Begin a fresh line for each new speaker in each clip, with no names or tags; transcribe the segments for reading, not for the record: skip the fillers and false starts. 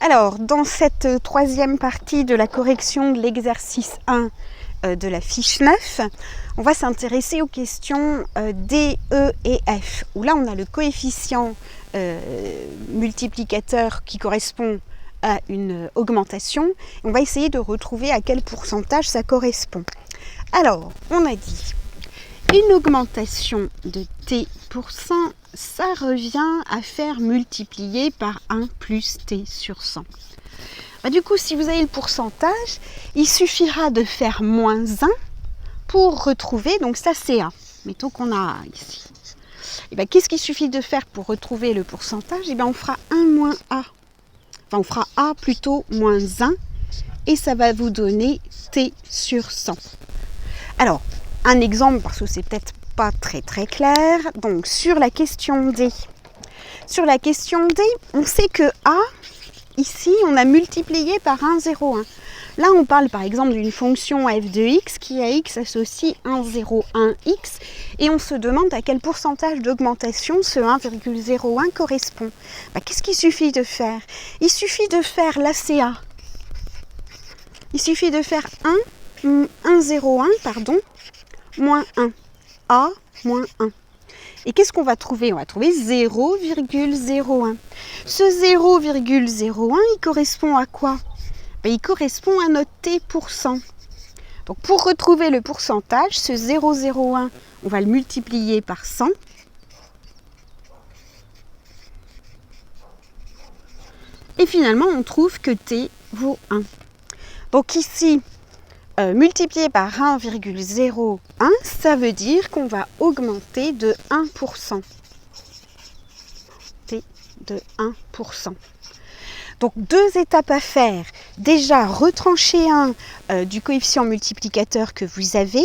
Alors, dans cette troisième partie de la correction de l'exercice 1 de la fiche 9, on va s'intéresser aux questions D, E et F, où là on a le coefficient multiplicateur qui correspond à une augmentation. On va essayer de retrouver à quel pourcentage ça correspond. Alors, on a dit une augmentation de t%, ça revient à faire multiplier par 1 plus t sur 100. Du coup, si vous avez le pourcentage, il suffira de faire moins 1 pour retrouver, donc ça c'est A. Mettons qu'on a A ici. Et qu'est-ce qu'il suffit de faire pour retrouver le pourcentage? On fera 1 moins A. Enfin, on fera A plutôt moins 1 et ça va vous donner t sur 100. Alors, un exemple, parce que c'est peut-être pas très clair. Donc, sur la question D. Sur la question D, on sait que A, ici, on a multiplié par 1, 0, 1. Là, on parle par exemple d'une fonction f de x qui à x associe 1, 0, 1, x. Et on se demande à quel pourcentage d'augmentation ce 1,01 correspond. Qu'est-ce qu'il suffit de faire? Il suffit de faire l'ACA. Il suffit de faire 1,01, pardon, moins 1. A moins 1. Et qu'est-ce qu'on va trouver? On va trouver 0,01. Ce 0,01, il correspond à quoi? Il correspond à notre t%. Donc pour retrouver le pourcentage, ce 0,01, on va le multiplier par 100. Et finalement, on trouve que t vaut 1. Donc ici, multiplié par 1,01, ça veut dire qu'on va augmenter de 1%. T de 1%. Donc, deux étapes à faire. Déjà, retrancher 1 du coefficient multiplicateur que vous avez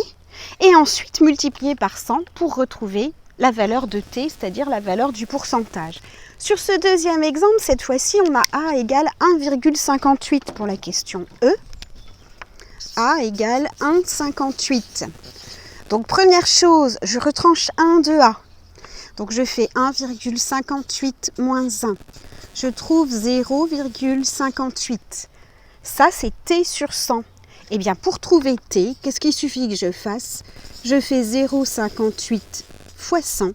et ensuite multiplier par 100 pour retrouver la valeur de t, c'est-à-dire la valeur du pourcentage. Sur ce deuxième exemple, cette fois-ci, on a A égale 1,58 pour la question E. A égale 1,58. Donc, première chose, je retranche 1 de A. Donc, je fais 1,58 moins 1. Je trouve 0,58. Ça, c'est t sur 100. Pour trouver t, qu'est-ce qu'il suffit que je fasse? Je fais 0,58 fois 100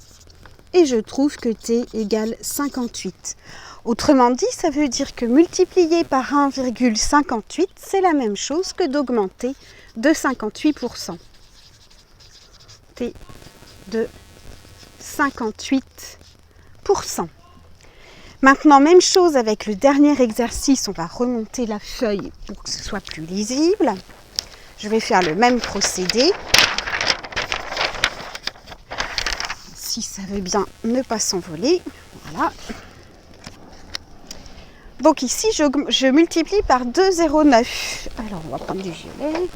et je trouve que t égale 58. Autrement dit, ça veut dire que multiplier par 1,58, c'est la même chose que d'augmenter de 58%. T de 58%. Maintenant, même chose avec le dernier exercice, on va remonter la feuille pour que ce soit plus lisible. Je vais faire le même procédé. Si ça veut bien ne pas s'envoler. Voilà. Donc ici, je multiplie par 2,09. Alors, on va prendre du violet.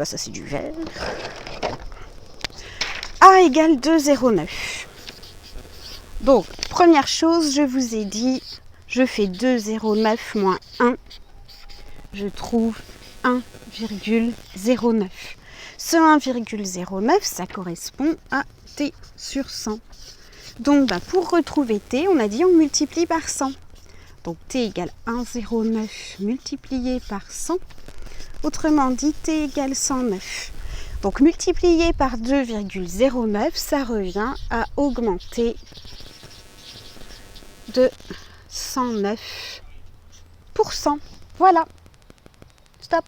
Ça, c'est du vert. A égale 2,09. Donc, première chose, je vous ai dit, je fais 2,09 moins 1. Je trouve 1,09. Ce 1,09, ça correspond à t sur 100. Donc, pour retrouver t, on a dit on multiplie par 100. Donc, t égale 1,09 multiplié par 100. Autrement dit, t égale 109. Donc, multiplié par 2,09, ça revient à augmenter de 109%. Voilà. Stop.